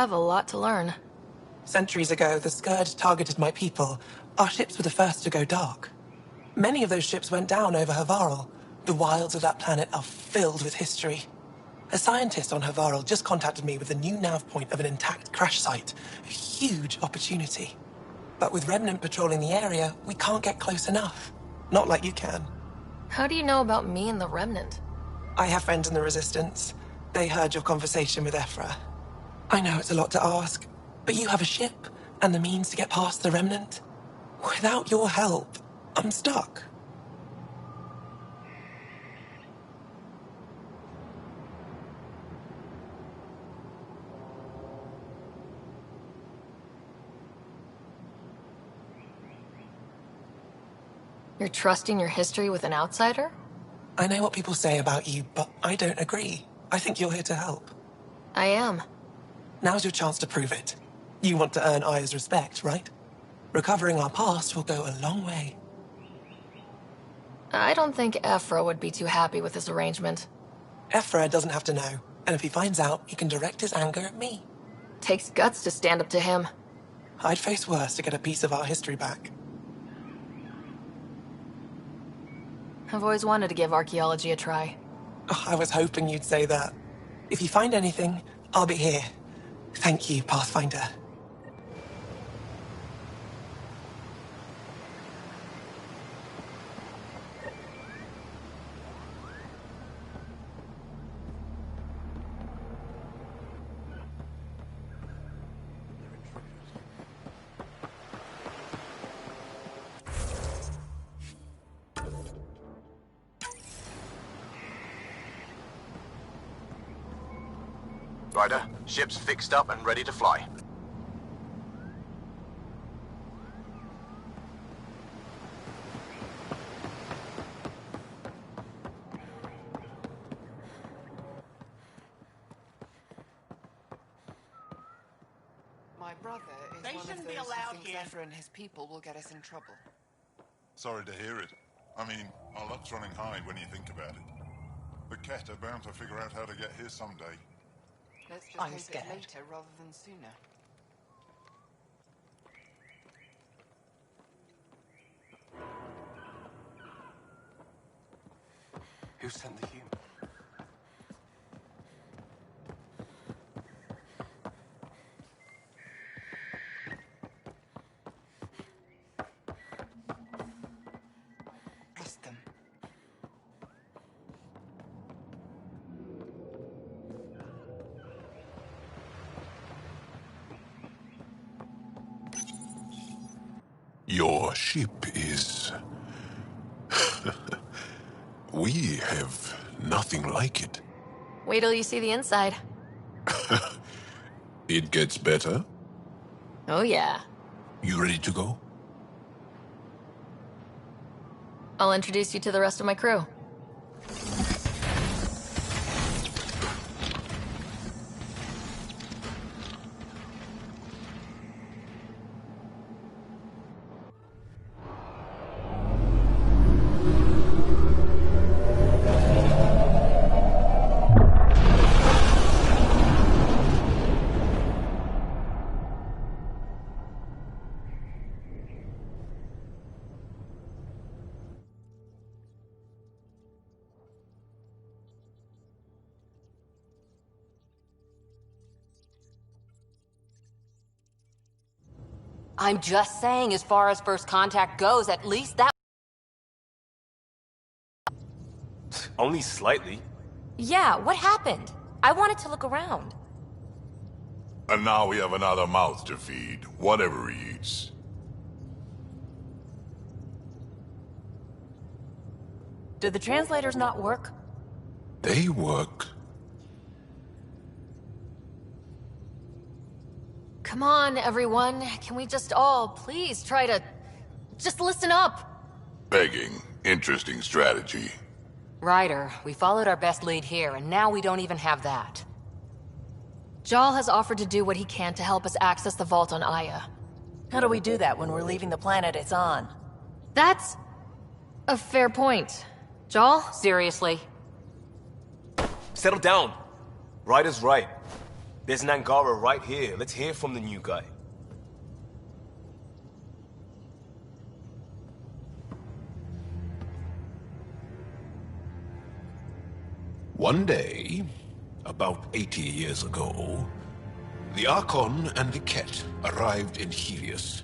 have a lot to learn. Centuries ago, the Scourge targeted my people. Our ships were the first to go dark. Many of those ships went down over Havarl. The wilds of that planet are filled with history. A scientist on Havarl just contacted me with the new nav point of an intact crash site. A huge opportunity. But with Remnant patrolling the area, we can't get close enough. Not like you can. How do you know about me and the Remnant? I have friends in the Resistance. They heard your conversation with Ephra. I know it's a lot to ask, but you have a ship and the means to get past the Remnant. Without your help, I'm stuck. You're trusting your history with an outsider? I know what people say about you, but I don't agree. I think you're here to help. I am. Now's your chance to prove it. You want to earn Aya's respect, right? Recovering our past will go a long way. I don't think Ephra would be too happy with this arrangement. Ephra doesn't have to know, and if he finds out, he can direct his anger at me. Takes guts to stand up to him. I'd face worse to get a piece of our history back. I've always wanted to give archaeology a try. Oh, I was hoping you'd say that. If you find anything, I'll be here. Thank you, Pathfinder. Ryder, ship's fixed up and ready to fly. My brother is one of those who thinks Ephra and his people will get us in trouble. Sorry to hear it. I mean, our luck's running high when you think about it. The Ket are bound to figure out how to get here someday. Let's just I'm hope scared. it's later rather than sooner. Who sent the human? Trust them. Your ship is... We have nothing like it. Wait till you see the inside. It gets better. Oh yeah. You ready to go? I'll introduce you to the rest of my crew. I'm just saying, as far as first contact goes, at least that... Only slightly. Yeah, what happened? I wanted to look around. And now we have another mouth to feed, whatever he eats. Did the translators not work? They work. Come on, everyone. Can we just all please try to... just listen up? Begging. Interesting strategy. Ryder, we followed our best lead here, and now we don't even have that. Jal has offered to do what he can to help us access the vault on Aya. How do we do that when we're leaving the planet it's on? That's a fair point. Jal? Seriously? Settle down. Ryder's right. There's an Angara right here. Let's hear from the new guy. One day, about 80 years ago, the Archon and the Ket arrived in Helios,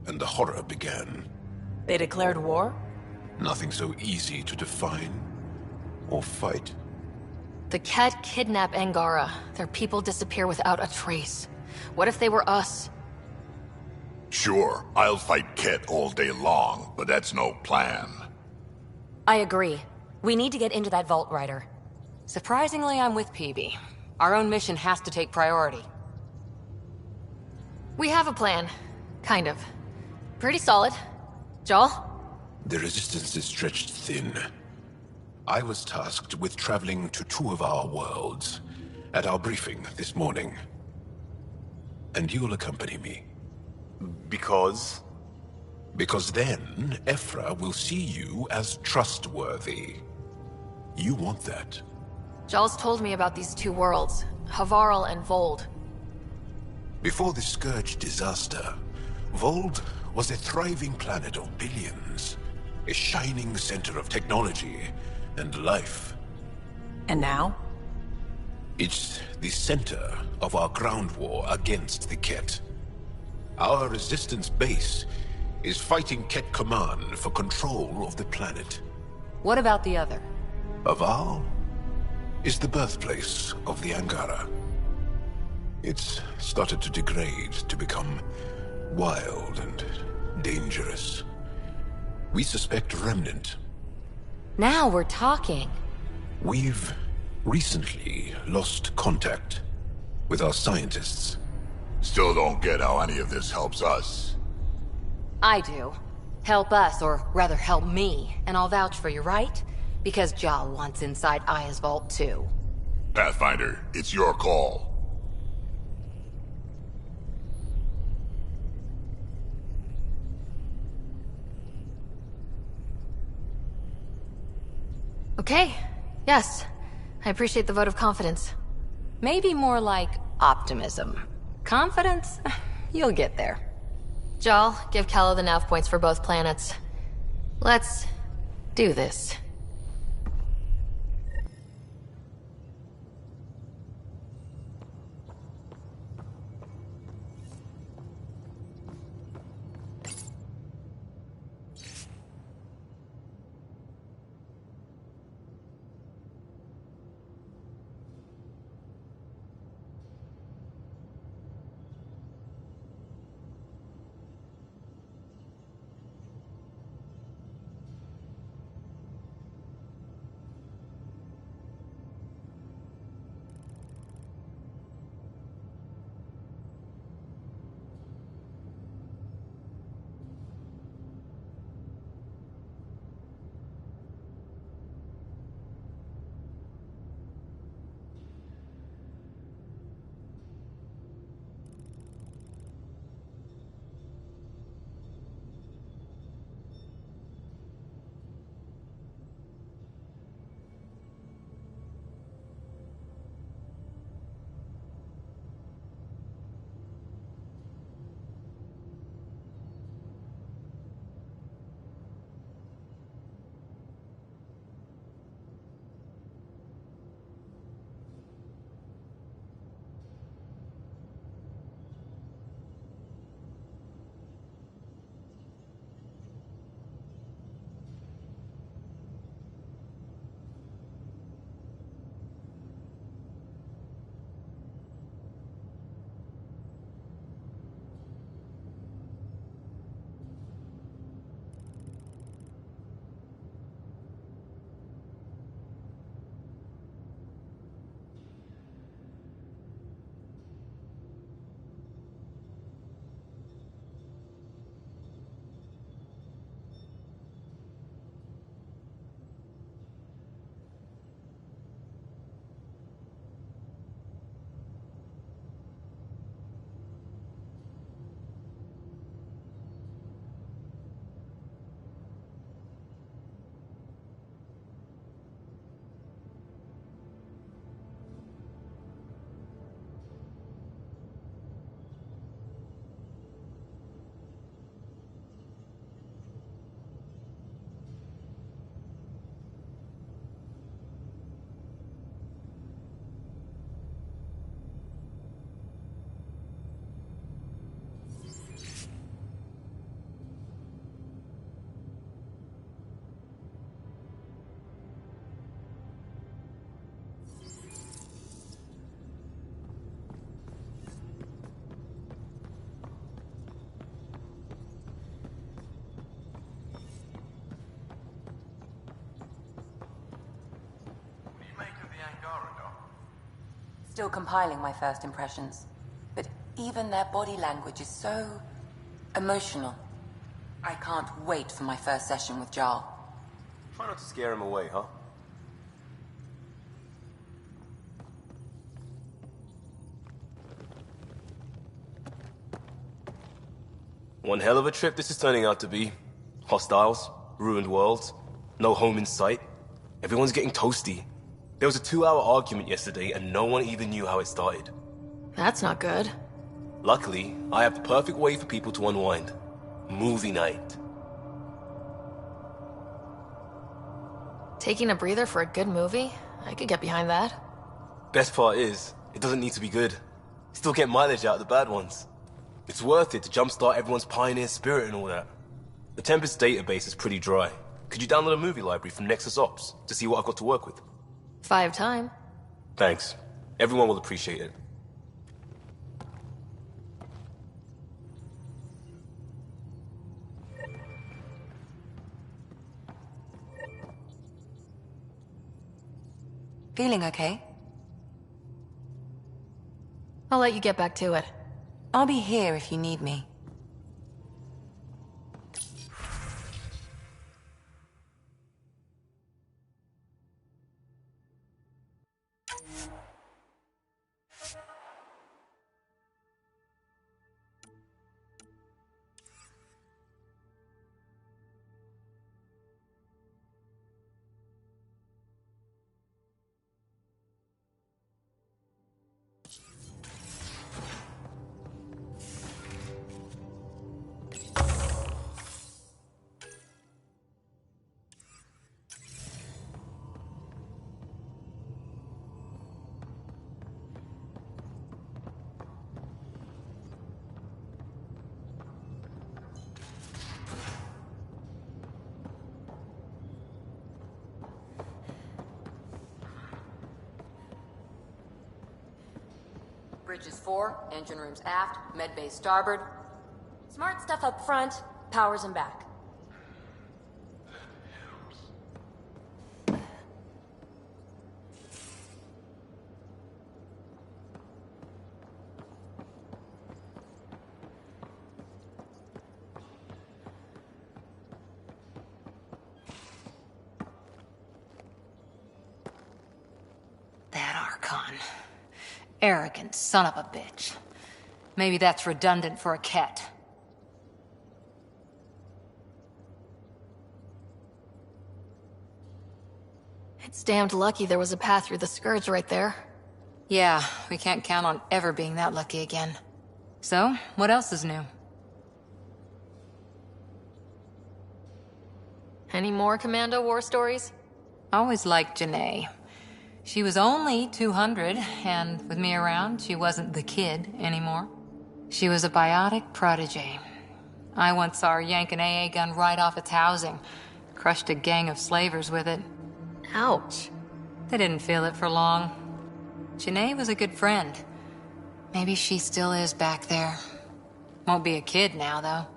and the horror began. They declared war? Nothing so easy to define or fight. The Ket kidnap Angara. Their people disappear without a trace. What if they were us? Sure, I'll fight Ket all day long, but that's no plan. I agree. We need to get into that vault, Ryder. Surprisingly, I'm with PB. Our own mission has to take priority. We have a plan. Kind of. Pretty solid. Jal? The resistance is stretched thin. I was tasked with traveling to 2 of our worlds at our briefing this morning. And you'll accompany me. Because? Because then, Ephra will see you as trustworthy. You want that. Jal's told me about these 2 worlds, Havarl and Vold. Before the Scourge disaster, Vold was a thriving planet of billions. A shining center of technology and life. And now? It's the center of our ground war against the Ket. Our resistance base is fighting Ket Command for control of the planet. What about the other? Havarl is the birthplace of the Angara. It's started to degrade, to become wild and dangerous. We suspect Remnant. Now we're talking. We've recently lost contact with our scientists. Still don't get how any of this helps us. I do. Help us, or rather help me, and I'll vouch for you, right? Because Jal wants inside Aya's vault too. Pathfinder, it's your call. Okay. Yes. I appreciate the vote of confidence. Maybe more like optimism. Confidence? You'll get there. Jal, give Callow the nav points for both planets. Let's do this. Still compiling my first impressions. But even their body language is so emotional. I can't wait for my first session with Jarl. Try not to scare him away, huh? One hell of a trip this is turning out to be. Hostiles, ruined worlds, no home in sight. Everyone's getting toasty. There was a 2-hour argument yesterday and no one even knew how it started. That's not good. Luckily, I have the perfect way for people to unwind. Movie night. Taking a breather for a good movie? I could get behind that. Best part is, it doesn't need to be good. Still get mileage out of the bad ones. It's worth it to jumpstart everyone's pioneer spirit and all that. The Tempest database is pretty dry. Could you download a movie library from Nexus Ops to see what I've got to work with? 5 time. Thanks. Everyone will appreciate it. Feeling okay? I'll let you get back to it. I'll be here if you need me. Bridges 4, engine rooms aft, med bay starboard. Smart stuff up front, powers in back. That Archon. Arrogant son of a bitch. Maybe that's redundant for a cat. It's damned lucky there was a path through the Scourge right there. Yeah, we can't count on ever being that lucky again. So, what else is new? Any more Commando war stories? Always liked Janae. She was only 200, and with me around, she wasn't the kid anymore. She was a biotic protege. I once saw her yank an AA gun right off its housing. Crushed a gang of slavers with it. Ouch. They didn't feel it for long. Janae was a good friend. Maybe she still is back there. Won't be a kid now, though.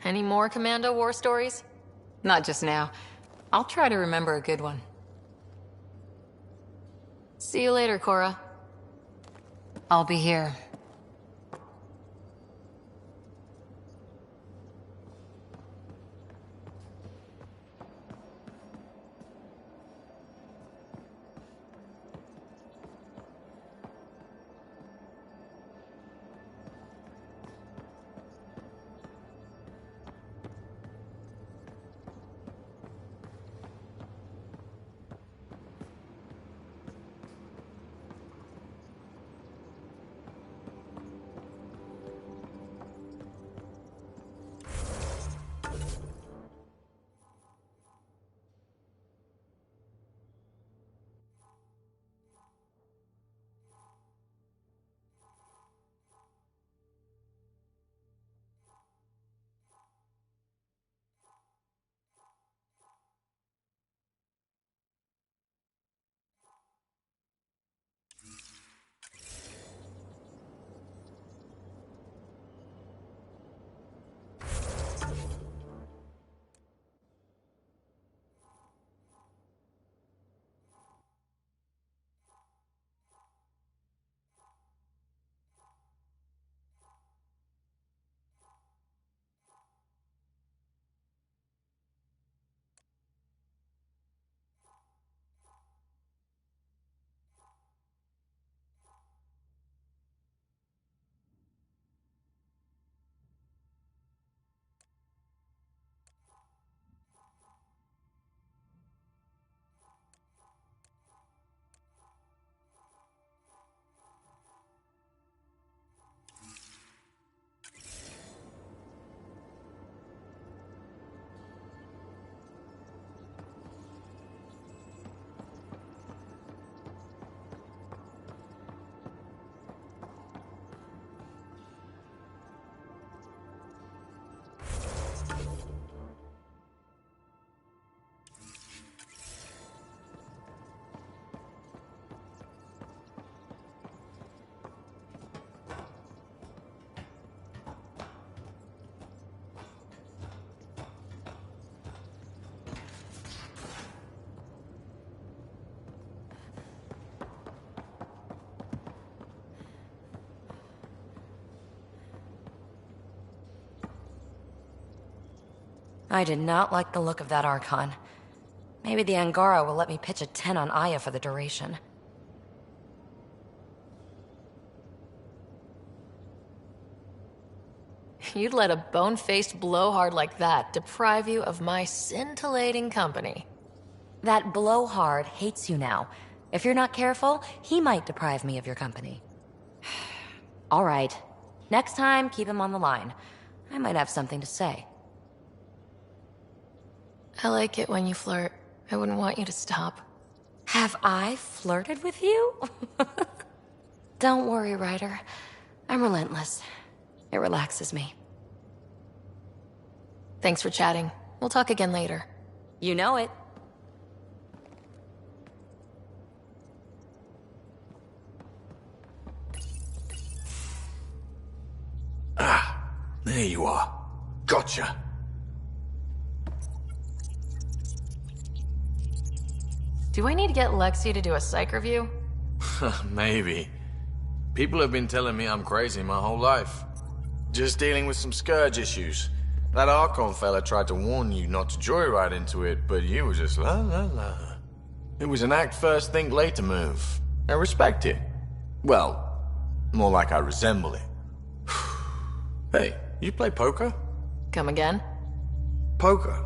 Any more Commando war stories? Not just now. I'll try to remember a good one. See you later, Cora. I'll be here. I did not like the look of that Archon. Maybe the Angara will let me pitch a 10 on Aya for the duration. You'd let a bone-faced blowhard like that deprive you of my scintillating company. That blowhard hates you now. If you're not careful, he might deprive me of your company. All right. Next time, keep him on the line. I might have something to say. I like it when you flirt. I wouldn't want you to stop. Have I flirted with you? Don't worry, Ryder. I'm relentless. It relaxes me. Thanks for chatting. We'll talk again later. You know it. Ah, there you are. Gotcha. Do I need to get Lexi to do a psych review? Maybe. People have been telling me I'm crazy my whole life. Just dealing with some scourge issues. That Archon fella tried to warn you not to joyride into it, but you were just la la la. It was an act first, think later move. I respect it. Well, more like I resemble it. Hey, you play poker? Come again? Poker.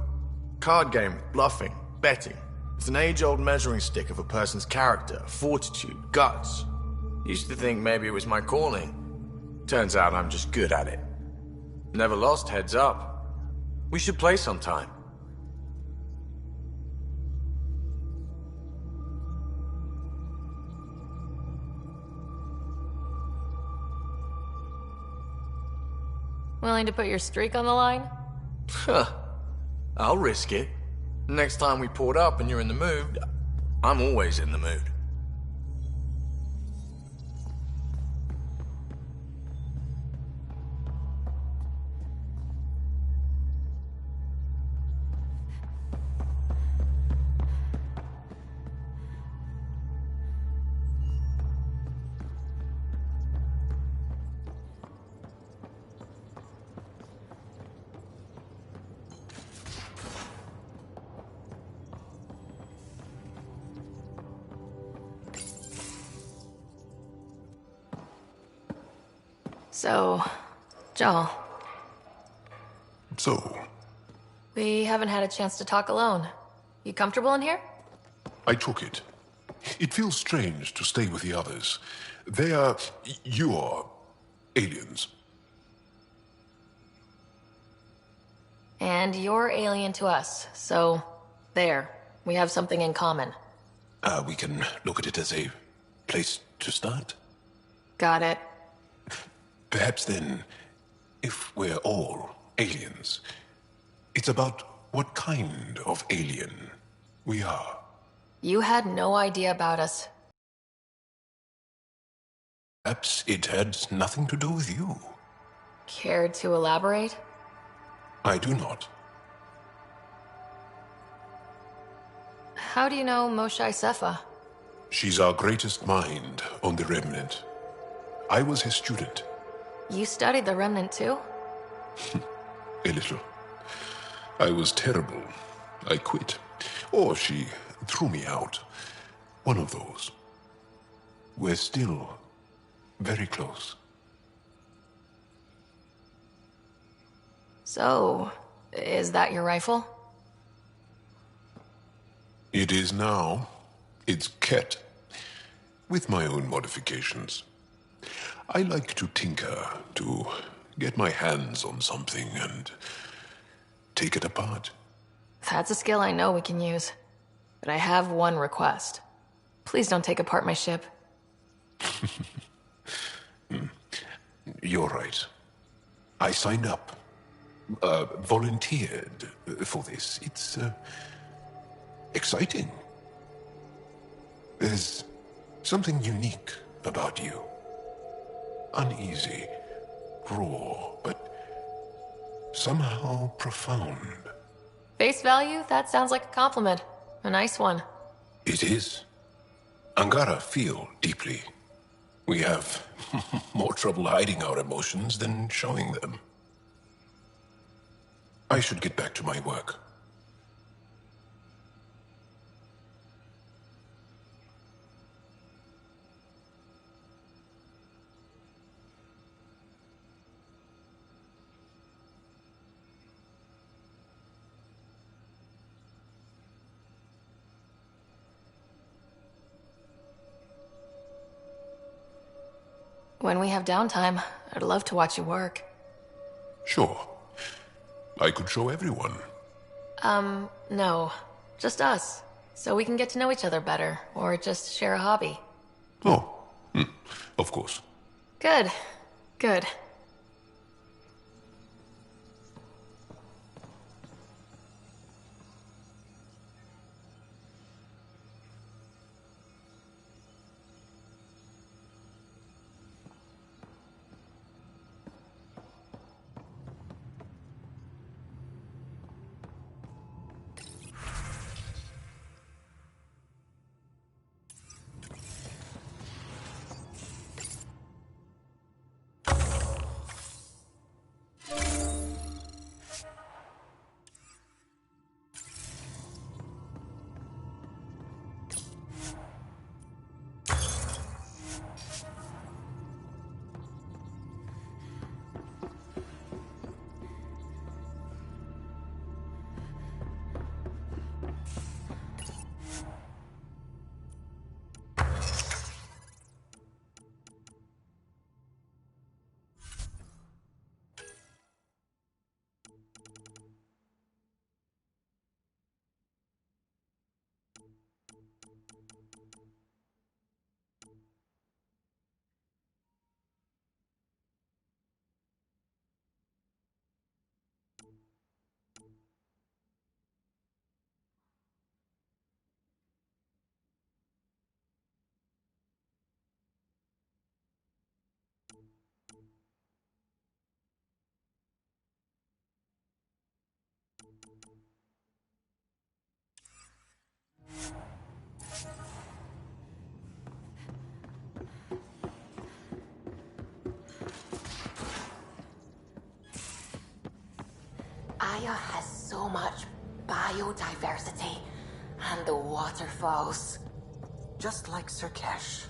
Card game, bluffing, betting. It's an age-old measuring stick of a person's character, fortitude, guts. Used to think maybe it was my calling. Turns out I'm just good at it. Never lost, heads up. We should play sometime. Willing to put your streak on the line? Huh. I'll risk it. Next time we port up and you're in the mood, I'm always in the mood. So, Joel. So? We haven't had a chance to talk alone. You comfortable in here? I took it. It feels strange to stay with the others. They are... you're... aliens. And you're alien to us, so... there. We have something in common. We can look at it as a place to start? Got it. Perhaps then, if we're all aliens, it's about what kind of alien we are. You had no idea about us. Perhaps it had nothing to do with you. Care to elaborate? I do not. How do you know Moshae Sefa? She's our greatest mind on the Remnant. I was his student. You studied the Remnant too? A little. I was terrible. I quit. Or she threw me out. One of those. We're still very close. So, is that your rifle? It is now. It's Ket. With my own modifications. I like to tinker, to get my hands on something and take it apart. That's a skill I know we can use. But I have one request. Please don't take apart my ship. You're right. I signed up. Volunteered for this. It's exciting. There's something unique about you. Uneasy, raw, but somehow profound. Face value? That sounds like a compliment. A nice one. It is. Angara feel deeply. We have more trouble hiding our emotions than showing them. I should get back to my work. When we have downtime, I'd love to watch you work. Sure. I could show everyone. No. Just us. So we can get to know each other better, or just share a hobby. Oh, of course. Good. Good. Aya has so much biodiversity, and the waterfalls. Just like Sirkesh.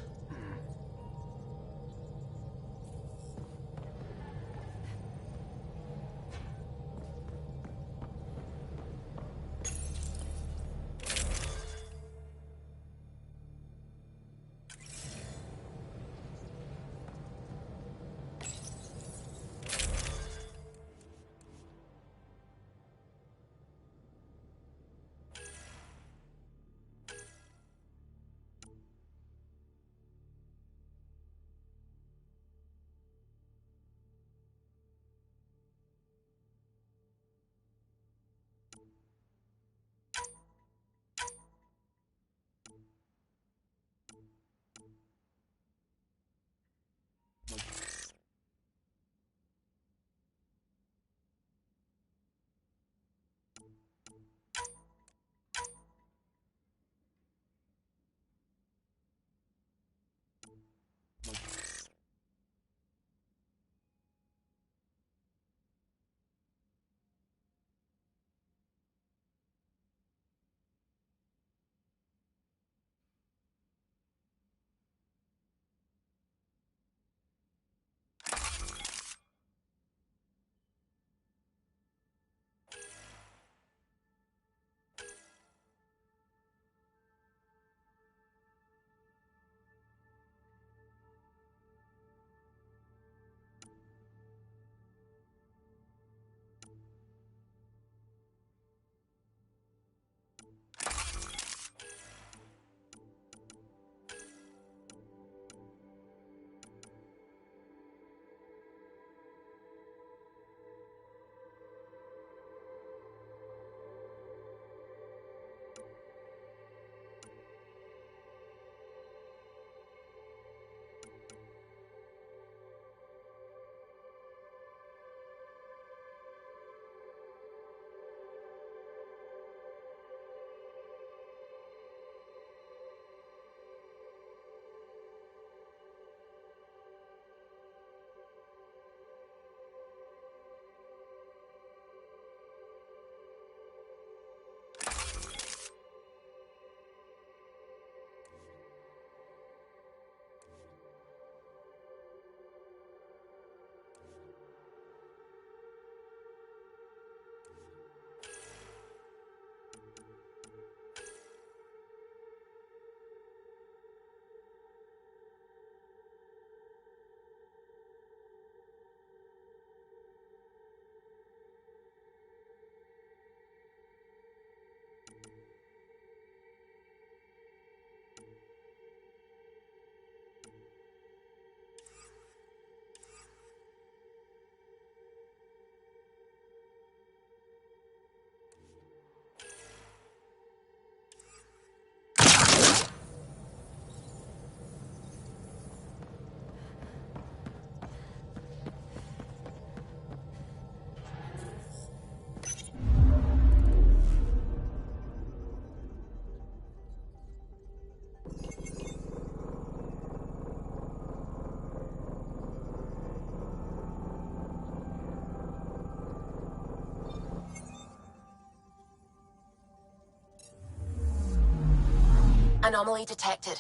Anomaly detected.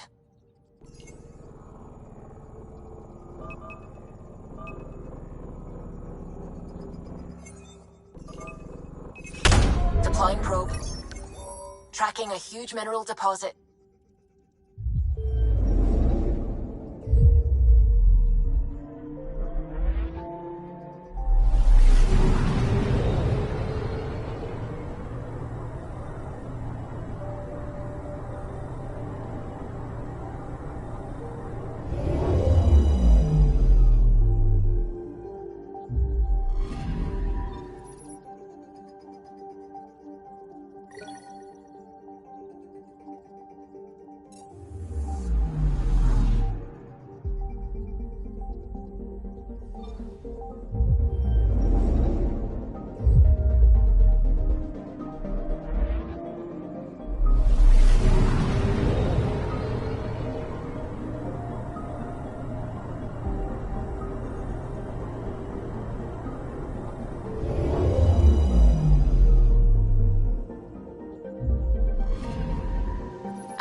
Deploying probe. Tracking a huge mineral deposit.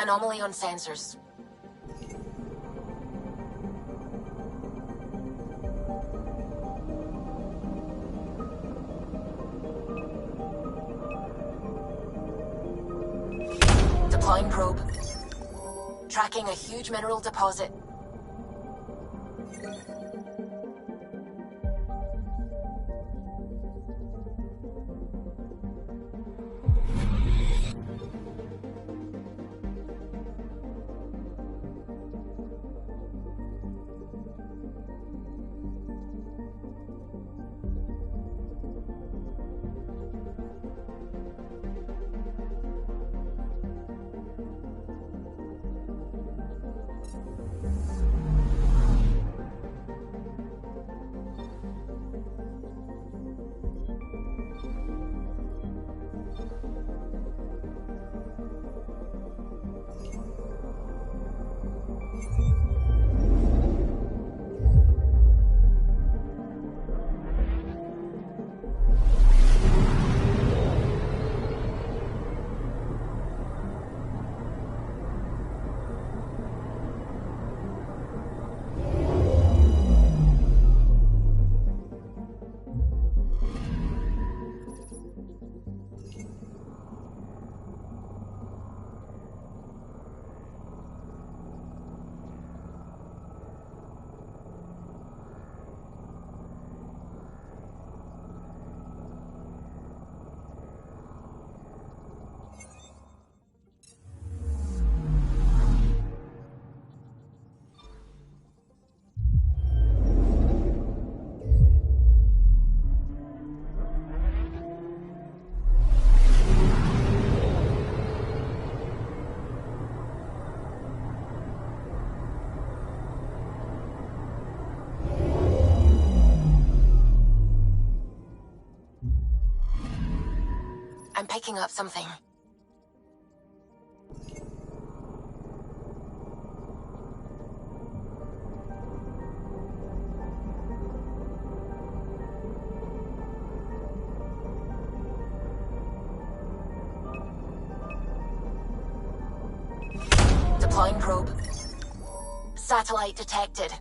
Anomaly on sensors. Deploying probe. Tracking a huge mineral deposit. I'm picking up something. Deploying probe. Satellite detected.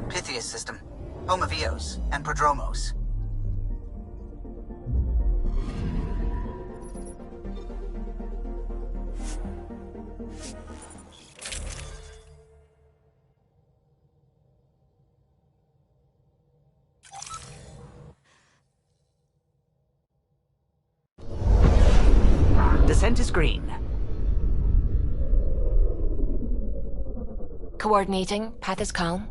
Pythia's system, home of Eos and Prodromos. Descent is green. Coordinating. Path is calm.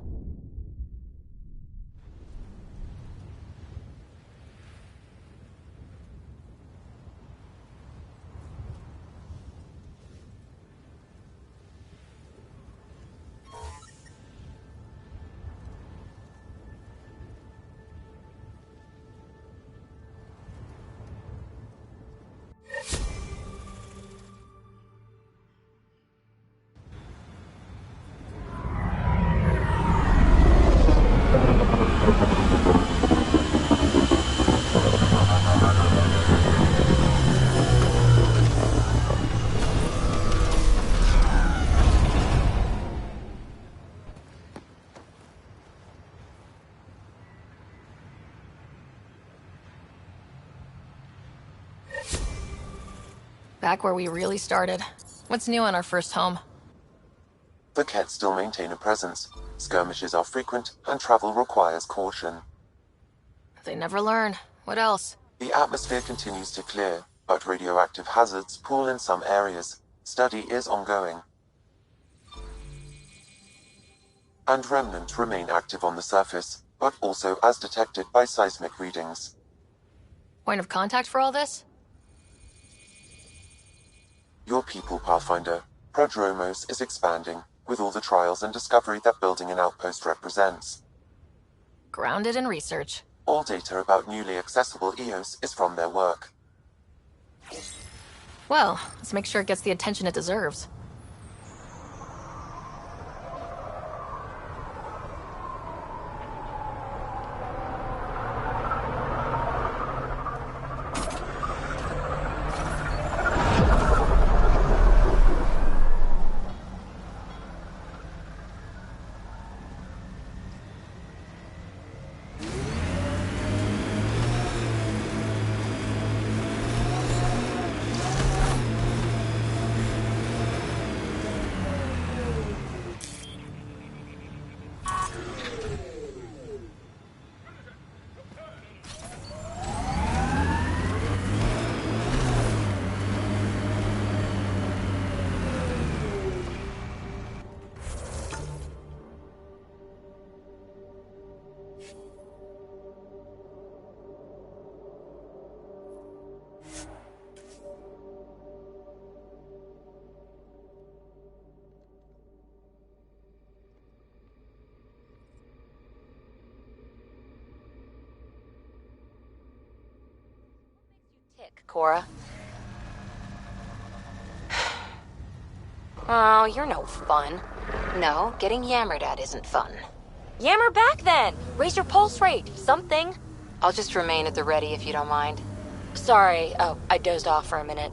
Back where we really started. What's new on our first home? The Kett still maintain a presence. Skirmishes are frequent, and travel requires caution. They never learn. What else? The atmosphere continues to clear, but radioactive hazards pool in some areas. Study is ongoing. And remnants remain active on the surface, but also as detected by seismic readings. Point of contact for all this? Your people, Pathfinder. Prodromos is expanding, with all the trials and discovery that building an outpost represents. Grounded in research. All data about newly accessible Eos is from their work. Well, let's make sure it gets the attention it deserves. Cora. Oh, you're no fun. No, getting yammered at isn't fun. Yammer back then! Raise your pulse rate, something. I'll just remain at the ready if you don't mind. Sorry, oh, I dozed off for a minute.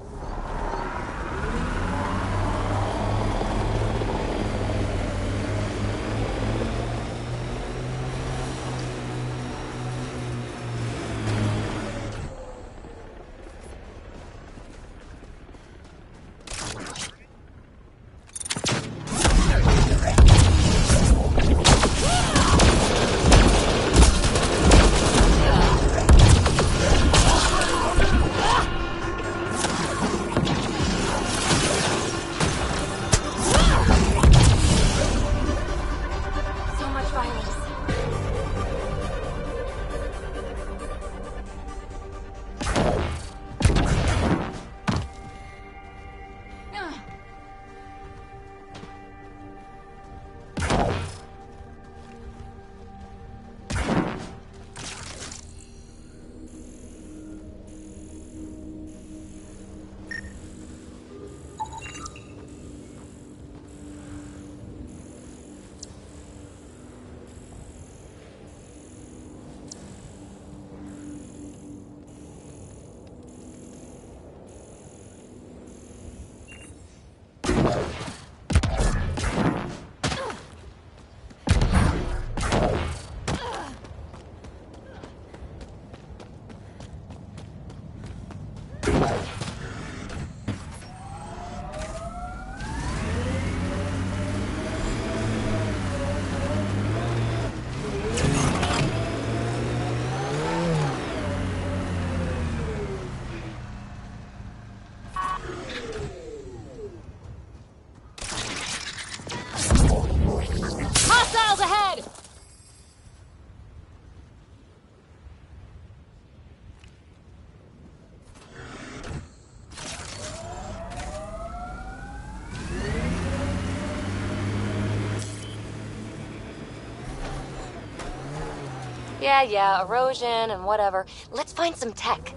Yeah, erosion and whatever. Let's find some tech.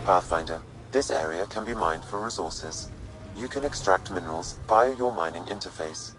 Pathfinder, this area can be mined for resources. You can extract minerals via your mining interface.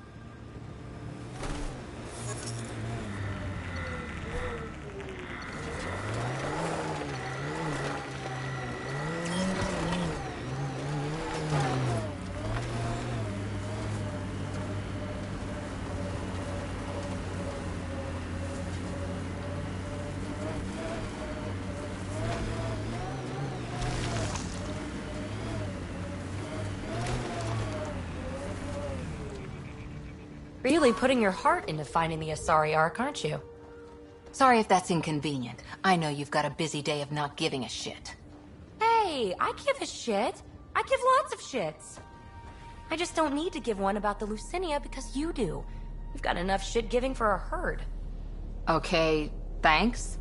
Really putting your heart into finding the Asari Ark, aren't you? Sorry if that's inconvenient. I know you've got a busy day of not giving a shit. Hey, I give a shit. I give lots of shits. I just don't need to give one about the Lucinia because you do. You've got enough shit giving for a herd. Okay, thanks.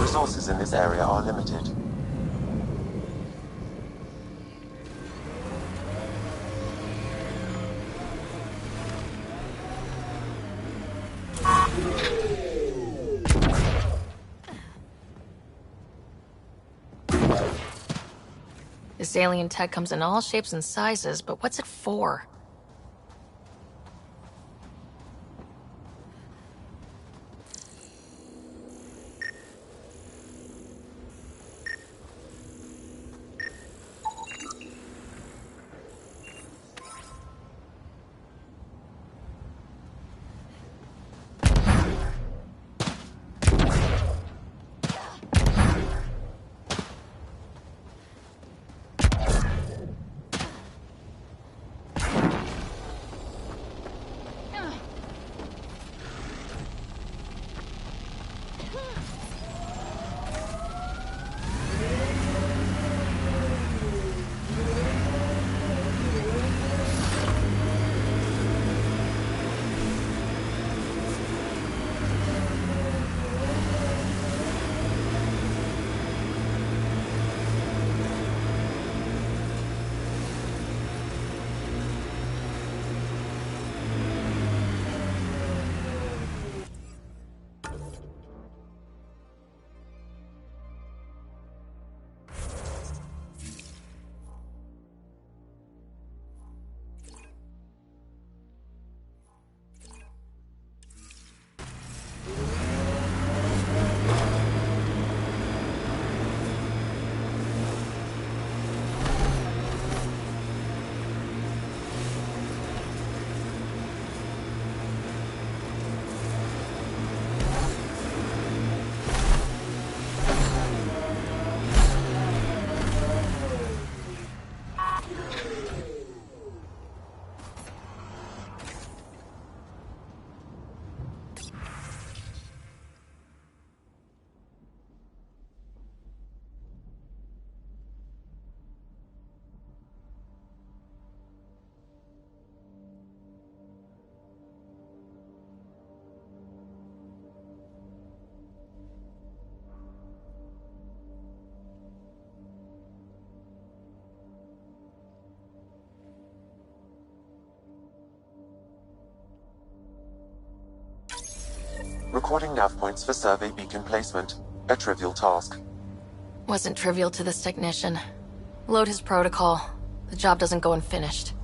Resources in this area are limited. This alien tech comes in all shapes and sizes, but what's it for? Recording nav points for survey beacon placement. A trivial task. Wasn't trivial to this technician. Load his protocol. The job doesn't go unfinished.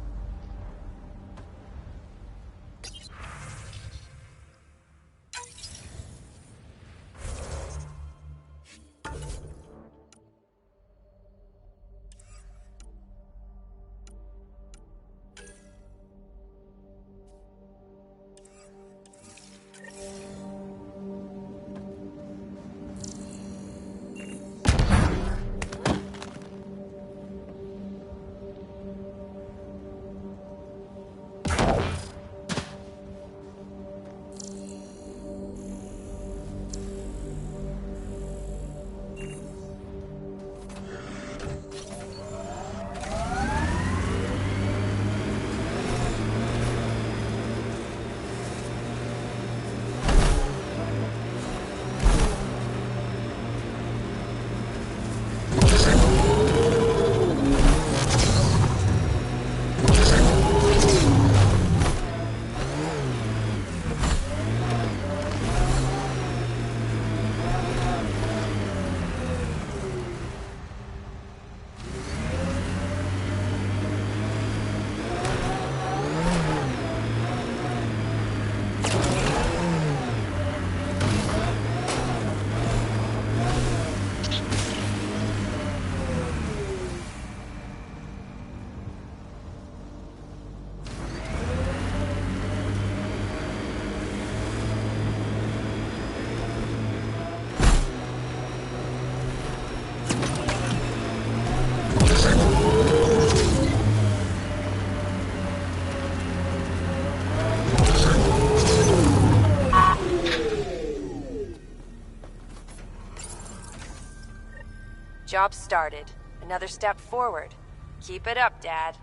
Job started. Another step forward. Keep it up, Dad.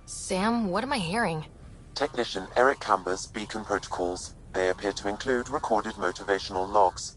Sam, what am I hearing? Technician Eric Camber's beacon protocols. They appear to include recorded motivational logs.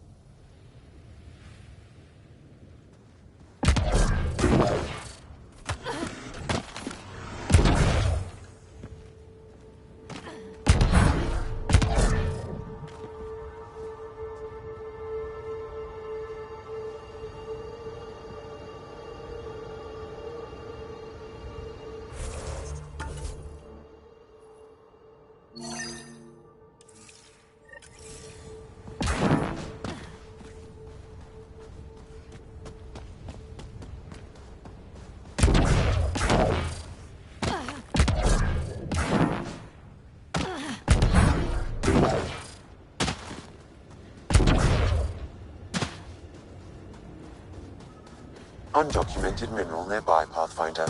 Undocumented mineral nearby, Pathfinder.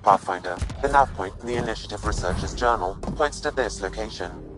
Pathfinder, the nav point in the Initiative Researcher's Journal points to this location.